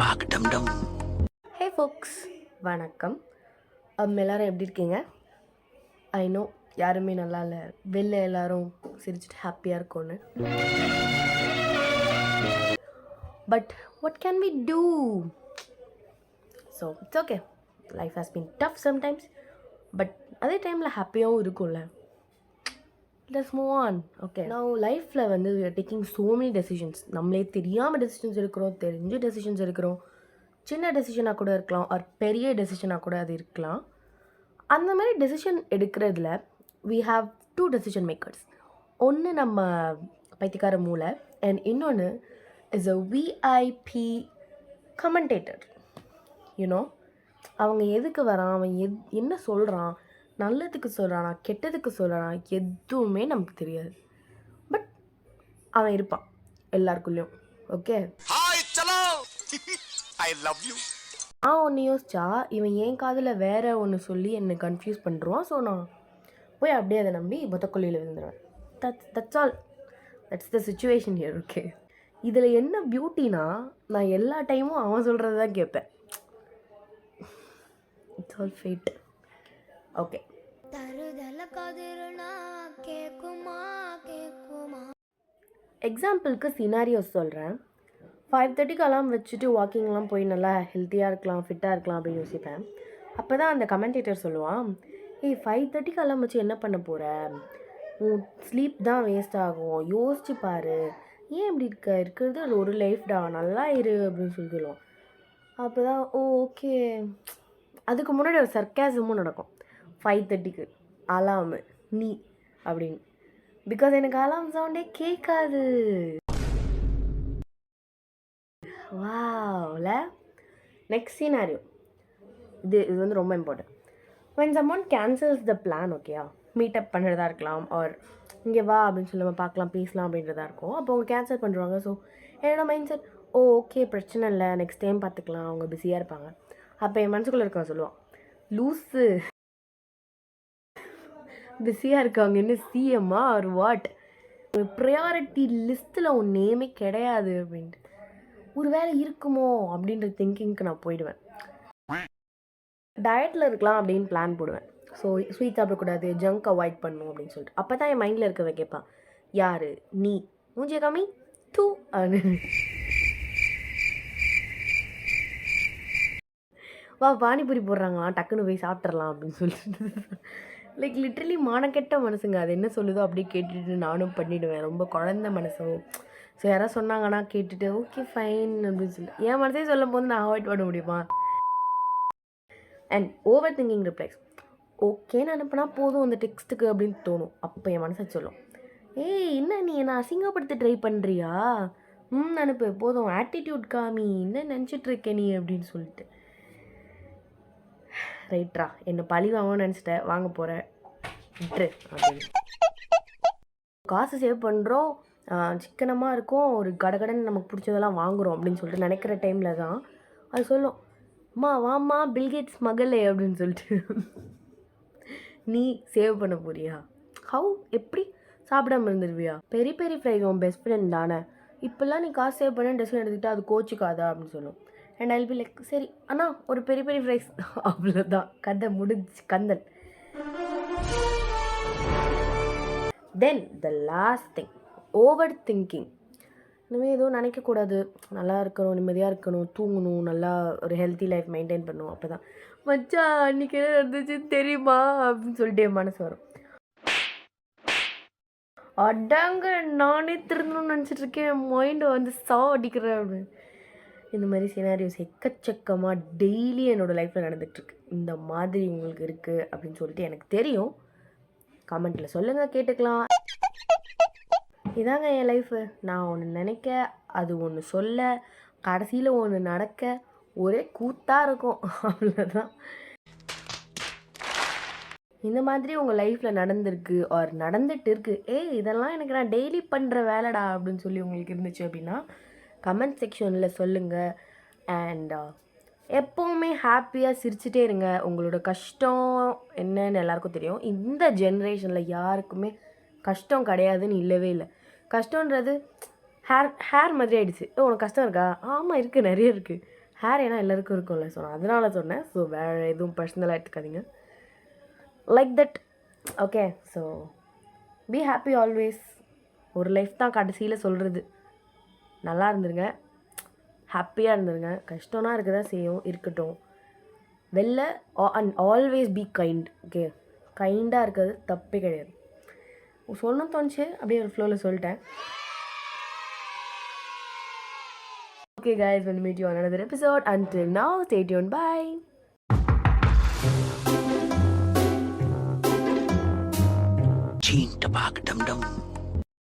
Talk டம் டம். ஹே ஃபோக்ஸ், வணக்கம். எல்லோரும் எப்படி இருக்கீங்க? ஐ நோ யாருமே நல்லா இல்லை, வெளில எல்லோரும் சிரிச்சுட்டு ஹாப்பியாக இருக்கோன்னு. But what can we do? So it's okay, life has been tough sometimes. But அதே டைமில் ஹாப்பியாகவும் இருக்கும்ல. Let's move on. ஓகே, நான் லைஃப்பில் வந்து டேக்கிங் ஸோ மெனி டெசிஷன்ஸ். நம்மளே தெரியாமல் டெசிஷன்ஸ் எடுக்கிறோம், தெரிஞ்ச டெசிஷன்ஸ் எடுக்கிறோம். சின்ன டெசிஷனாக கூட இருக்கலாம், ஒரு பெரிய டெசிஷனாக கூட அது இருக்கலாம். அந்த மாதிரி டெசிஷன் எடுக்கிறதுல வி ஹாவ் 2 டெசிஷன் மேக்கர்ஸ். ஒன்று நம்ம பைத்தியக்கார மூளை, அண்ட் இன்னொன்று is a VIP commentator. You know, அவங்க எதுக்கு வரான், அவன் என்ன சொல்கிறான், நல்லதுக்கு சொல்கிறானா கெட்டதுக்கு சொல்கிறானா எதுவுமே நமக்கு தெரியாது. பட் அவன் இருப்பான் எல்லாருக்குள்ளேயும். ஓகே, நான் ஒன்று யோசிச்சா இவன் என் காதில் வேற ஒன்று சொல்லி என்னை கன்ஃபியூஸ் பண்ணுறான். ஸோ நான் போய் அப்படியே அதை நம்பி பொத்தக்கொல்லியில் விழுந்துடுவேன். That's all. That's the situation here. Okay, இதில் என்ன பியூட்டினா, நான் எல்லா டைமும் அவன் சொல்கிறது தான் கேட்பேன். It's all fate. ஓகே, எக்ஸாம்பிளுக்கு சினாரியோஸ் சொல்கிறேன். 5:30 அலாம் வச்சுட்டு வாக்கிங்லாம் போய் நல்லா ஹெல்த்தியாக இருக்கலாம், ஃபிட்டாக இருக்கலாம் அப்படின்னு யோசிப்பேன். அப்போ தான் அந்த கமெண்டேட்டர் சொல்லுவான், 5:30 அலாம் வச்சு என்ன பண்ண போகிற, உன் ஸ்லீப் தான் வேஸ்ட் ஆகும், யோசிச்சு பாரு, ஏன் இப்படி இருக்கிறது ஒரு லைஃப்டா, நல்லா இரு அப்படின்னு சொல்லி சொல்லுவான். அப்போ தான் ஓகே. அதுக்கு முன்னாடி ஒரு சர்க்காசமும் நடக்கும். 5:30 அலாமு நீ அப்படின்னு. பிகாஸ் எனக்கு அலாம் சவுண்டே கேட்காது. வாவ்ல. நெக்ஸ்ட் சினாரியோ, இது வந்து ரொம்ப important. when someone cancels the plan, ஓகேயா, மீட்டப் பண்ணுறதா இருக்கலாம், ஆர் இங்கே வா அப்படின்னு சொல்லி நம்ம பார்க்கலாம் பேசலாம் அப்படின்றதா இருக்கும். அப்போ அவங்க கேன்சல் பண்ணுறாங்க. ஸோ என்னோட மைண்ட் செட், ஓகே பிரச்சனை இல்லை, நெக்ஸ்ட் டைம் பார்த்துக்கலாம், அவங்க பிஸியாக இருப்பாங்க. அப்போ என் மனசுக்குள்ளே இருக்கவன் சொல்லுவான், லூஸு, பிஸியாக இருக்காங்க என்ன சிஎம்மா ஆர் வாட், ப்ரையாரிட்டி லிஸ்ட்டில் உன் நேமே கிடையாது அப்படின்ட்டு. ஒரு வேலை இருக்குமோ அப்படின்ற திங்கிங்க்கு நான் போயிடுவேன். டயட்டில் இருக்கலாம் அப்படின்னு பிளான் போடுவேன். ஸோ ஸ்வீட் சாப்பிடக்கூடாது, ஜங்க் அவாய்ட் பண்ணணும் அப்படின்னு சொல்லிட்டு. அப்போ தான் என் மைண்டில் இருக்கவன் கேட்பான், யார் நீ, மூஞ்சிய காமி தூ வா பானிபூரி போடுறாங்களா, டக்குன்னு போய் சாப்பிட்றலாம் அப்படின்னு சொல்லிட்டு. லைக் லிட்ரலி மானக்கெட்ட மனசுங்க. அது என்ன சொல்லுதோ அப்படியே கேட்டுட்டு நானும் பண்ணிவிடுவேன். ரொம்ப குழந்த மனசோ. ஸோ யாராவது சொன்னாங்கன்னா கேட்டுட்டு ஓகே ஃபைன் அப்படின்னு சொல்லி என் மனசே சொல்லும் போது நான் அவாய்ட் பண்ண முடியுமா? And over thinking replies. ஓகேன்னு அனுப்புனா போதும் அந்த டெக்ஸ்ட்டுக்கு அப்படின்னு தோணும். அப்போ என் மனசை சொல்லும், என்ன நீ என்னை அசிங்கப்படுத்த ட்ரை பண்ணுறியா, அனுப்பு போதும், ஆட்டிடியூட் காமி, என்ன நினச்சிட்ருக்க நீ அப்படின்னு சொல்லிட்டு. ரைட்ரா, என்னை பழி வாங்கன்னு நினச்சிட்டேன், வாங்க போகிறேன் விட்ரு அப்படின்னு. காசு சேவ் பண்ணுறோம், சிக்கனமாக இருக்கும், ஒரு கடகடன்னு நமக்கு பிடிச்சதெல்லாம் வாங்குகிறோம் அப்படின்னு சொல்லிட்டு நினைக்கிற டைமில் தான் அது சொல்லும், அம்மா வாம்மா பில்கேட்ஸ் மகளே அப்படின்னு சொல்லிட்டு. நீ சேவ் பண்ண போறியா? ஹவு, எப்படி சாப்பிடாம இருந்துருவியா? பெரிய பெரிய ஃப்ரைஸ் உன் பெஸ்ட் ஃப்ரெண்ட் தானே, இப்போல்லாம் நீ காசு சேவ் பண்ண டெசிஷன் எடுத்துக்கிட்டா அது கோச்சிக்காதா அப்படின்னு சொல்லும். அண்ட் ஐல் பி லைக், சரி அண்ணா ஒரு பெரிய பெரிய ஃப்ரைஸ், அவ்வளோதான், கதை முடிஞ்சு கந்தல். Then the last thing, overthinking. இனிமேல் எதுவும் நினைக்கக்கூடாது, நல்லா இருக்கணும், நிம்மதியாக இருக்கணும், தூங்கணும், நல்லா ஒரு ஹெல்த்தி லைஃப் மெயின்டைன் பண்ணணும். அப்போ தான் மச்சா அன்றைக்கி என்ன நடந்துச்சுன்னு தெரியுமா அப்படின்னு சொல்லிட்டு என் மனசு வரும். அடாங்க நானே திருந்தணும்னு நினச்சிட்ருக்கேன், என் மைண்டை வந்து அடிக்கிறேன் அப்படின்னு. இந்த மாதிரி சினாரியோஸ் எக்கச்சக்கமாக டெய்லி என்னோடய லைஃப்பில் நடந்துகிட்ருக்கு. இந்த மாதிரி உங்களுக்கு இருக்குது அப்படின்னு சொல்லிட்டு எனக்கு தெரியும். கமெண்ட்டில் சொல்லுங்கள், கேட்டுக்கலாம். இதாங்க என் லைஃபு. நான் ஒன்று நினைக்க, அது ஒன்று சொல்ல, கடைசியில் ஒன்று நடக்க, ஒரே கூத்தாக இருக்கும், அவ்வளோதான். இந்த மாதிரி உங்கள் லைஃப்பில் நடந்திருக்கு ஆர் நடந்துகிட்டு இருக்குது, இதெல்லாம் எனக்கு நான் டெய்லி பண்ணுற வேலைடா அப்படின்னு சொல்லி உங்களுக்கு இருந்துச்சு அப்படின்னா கமெண்ட் செக்ஷனில் சொல்லுங்கள். அண்ட் எப்போவுமே ஹாப்பியாக சிரிச்சிட்டே இருங்க. உங்களோட கஷ்டம் என்னன்னு எல்லாருக்கும் தெரியும். இந்த ஜென்ரேஷனில் யாருக்குமே கஷ்டம் கிடையாதுன்னு இல்லவே இல்லை. கஷ்டன்றது ஹேர் மாதிரி ஆகிடுச்சு. உனக்கு கஷ்டம் இருக்கா? ஆமாம் இருக்குது, நிறைய இருக்குது. ஹேர் ஏன்னா எல்லாருக்கும் இருக்கும்ல, ஸோ நான் அதனால சொன்னேன். ஸோ வேறு எதுவும் பர்சனலாக எடுத்துக்காதீங்க. Like that. Okay, so be happy always. ஒரு லைஃப் தான் கடைசியில் சொல்கிறது. நல்லா இருந்துருங்க, ஹாப்பியாக இருந்துருங்க. கஷ்டம்னா இருக்க தான் செய்யும், இருக்கட்டும். வெளில and always be kind. Okay, கைண்டாக இருக்கிறது தப்பே கிடையாது. சொல்லணும்னு தோணுச்சு, அப்படியே ஒரு ஃப்ளோவில் சொல்லிட்டேன். Okay guys, we'll meet you on another episode. Until now, stay tuned. Bye. Cheen tabak dum dum.